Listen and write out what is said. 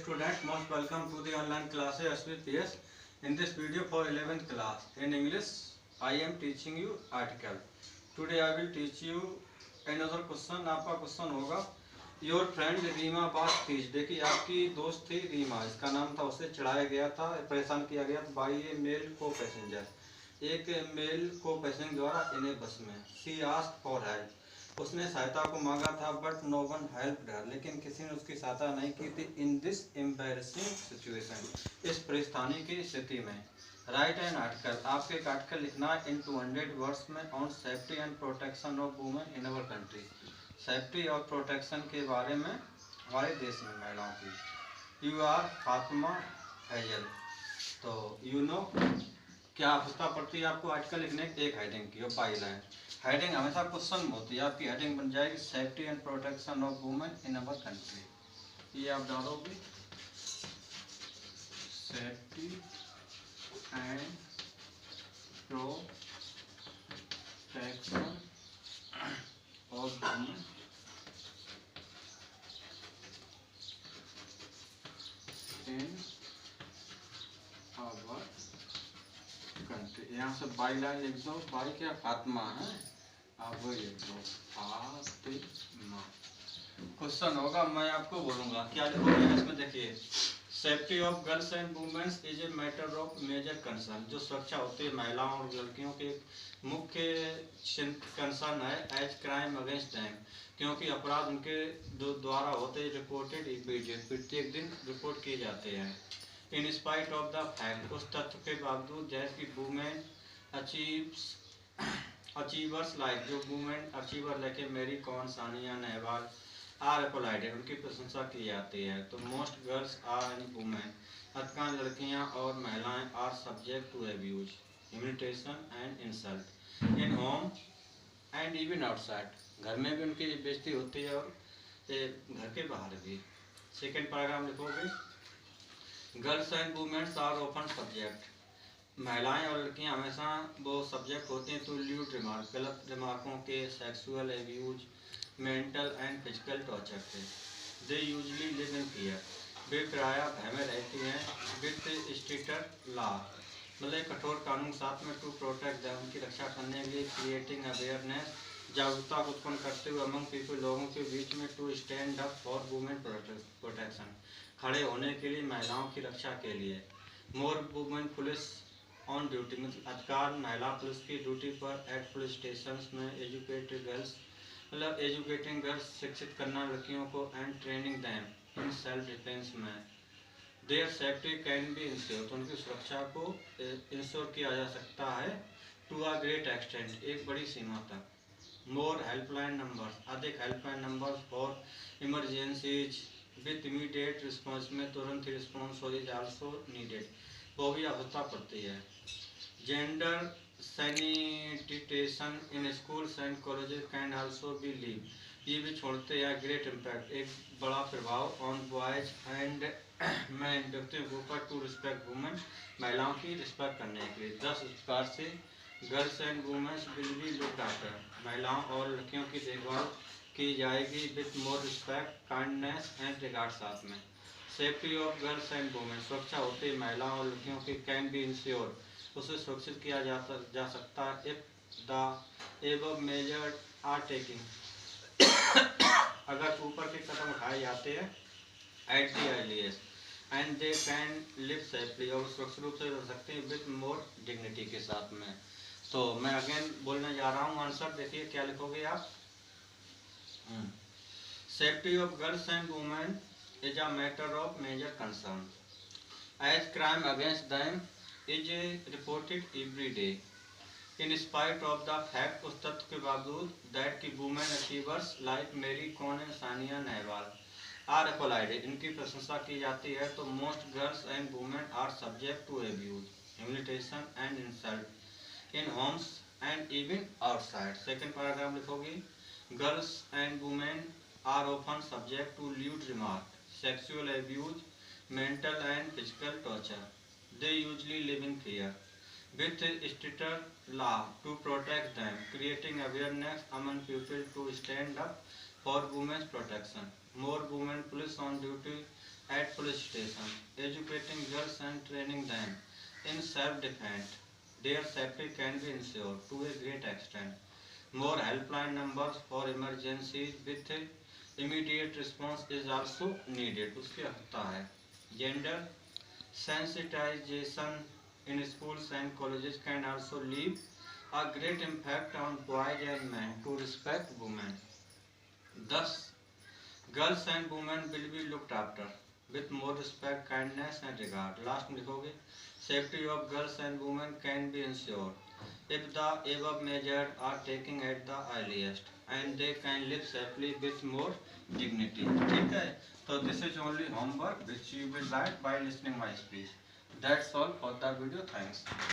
students, most welcome to the online classes Ashwit PS. In this video for 11th class in English, I am teaching you article. Today I will teach you another question. आपका question होगा Your friend Reema was teased. देखिए आपकी दोस्त थी रीमा, इसका नाम था, उसे चिढ़ाया गया था, परेशान किया गया था by a male co-passenger. एक मेल को पैसेंजर द्वारा इन्हें बस में. She asked for help. उसने सहायता को मांगा था but no one help her, लेकिन किसी ने उसकी सहायता नहीं की थी. इन दिस एम्बैरेसिंग सिचुएशन, इस परेशानी की स्थिति में. राइट एन आर्टिकल, आपके एक आर्टिकल लिखना है इन 200 वर्ड्स में on safety and protection of women in our country. Safety और प्रोटेक्शन के बारे में हमारे देश में महिलाओं की. You are Fatima Hazel. तो यू नो क्या आवश्यकता पड़ती है आपको आर्टिकल लिखने की? एक हेडिंग की और बाई लाइन. हेडिंग हमेशा क्वेश्चन में होती है. आपकी हेडिंग बन जाएगी safety and protection of women in our country. ये आप डालोगे safety and protection of women in our country. यहाँ से बाई लाइन लिख दो. बाई क्या फातिमा है, आप वो लिख दो फातिमा. क्वेश्चन होगा, मैं आपको बोलूँगा क्या लिखोगे इसमें. देखिए safety of girls and womens is a matter of major concern. जो सुरक्षा होती है महिलाओं और लड़कियों के मुख्य कंसर्न है. एज क्राइम अगेंस्ट देम, क्योंकि अपराध उनके द्वारा होते रिपोर्टेड इमीडिएट, प्रत्येक दिन रिपोर्ट किए जाते हैं. In spite of the fact, उस तथ्य के बावजूद जैसे कि वुमेन अचीवर्स लाइक, जो वुमेन अचीवर लेके मेरी कॉम, सानिया नेहवाल आर अप्लाइडेड, उनकी प्रशंसा की जाती है. तो most girls are and women, अधिकांश लड़कियां और महिलाएं are subject to abuse, humiliation and insult in home and even outside. घर में भी उनकी बेइज्जती होती है और घर के बाहर भी. सेकेंड पैराग्राफ लिखोगे girls and womens are open subject. महिलाएं और लड़कियां हमेशा वो सब्जेक्ट होती हैं टू ल्यूड रिमार्क, गलत रिमार्कों के, sexual abuse, mental and physical torture से. They usually live in fear, वे प्रायः भय में रहती हैं. विद स्ट्रिक्टर लॉ, मतलब कठोर कानून साथ में. टू प्रोटेक्ट देम, उनकी रक्षा करने के लिए. क्रिएटिंग अवेयरनेस, जागरूकता को उत्पन्न करते हुए अमंग पीपल, लोगों के बीच में. To stand up for women protection, खड़े होने के लिए महिलाओं की रक्षा के लिए. More women police on duty, मतलब अधिकार महिला पुलिस की ड्यूटी पर. एट पुलिस स्टेशन में. एजुकेटेड गर्ल्स, मतलब एजुकेटिंग गर्ल्स, शिक्षित करना लड़कियों को. And training them in self defence में. Their safety can be insure, तो उनकी सुरक्षा को इंश्योर किया जा सकता है. टू अ ग्रेट एक्सटेंट, एक बड़ी सीमा तक. मोर हेल्पलाइन नंबर, अधिक helpline number for emergencies with immediate response, में तुरंत ही रिस्पॉन्स हो. इज आल्सो नीडेड, वो भी आवश्यकता पड़ती है. Gender sanitation in schools and colleges can also be leave, ये भी छोड़ते हैं. ग्रेट इम्पैक्ट, एक बड़ा प्रभाव. ऑन बॉयज एंड मैन, व्यक्तियों के ऊपर. टू रिस्पेक्ट वुमेन, महिलाओं की रिस्पेक्ट करने के लिए. 10 प्रकार से girls and womens will be looked after, महिलाओं और लड़कियों की देखभाल की जाएगी. With more respect, kindness and regard साथ में. Safety of girls and women, सुरक्षा होती है महिलाओं और लड़कियों की. कैन बी इंश्योर, उसे सुरक्षित किया जा सकता है. If the above measure are taking, अगर ऊपर के कदम उठाए जाते हैं. At the earliest, and they can live safely, और सुरक्षित रूप से रह सकते हैं. विथ मोर डिग्निटी, के साथ में. तो मैं अगेन बोलने जा रहा हूँ आंसर. देखिए क्या लिखोगे आप. Safety of girls and women is a matter of major concern. As crime against them is reported every day. In spite of the fact, उस तथ्य के बावजूद. दैट की women achievers like Mary Kom and Sania Nehwal are applauded, इनकी प्रशंसा की जाती है. तो most girls and women are subject to abuse, humiliation and insult in homes and even outside. Second paragraph लिखोगी girls and women are often subject to lewd remark, sexual abuse, mental and physical torture. They usually live in fear with stricter law to protect them, creating awareness among people to stand up for women's protection. More women police on duty at police station, educating girls and training them in self-defense. Their safety can be ensured to a great extent. More helpline numbers for emergencies with immediate response is also needed. उसके हकता है. Gender sensitization in schools and colleges can also leave a great impact on boys and men to respect women. Thus, girls and women will be looked after with more respect, kindness and regard. Last में लिखोगे safety of girls and women can be ensured if the above measures are taken at the earliest and they can live safely with more dignity. ठीक है, तो this is only homework which you will write by listening my speech. That's all for the video. Thanks.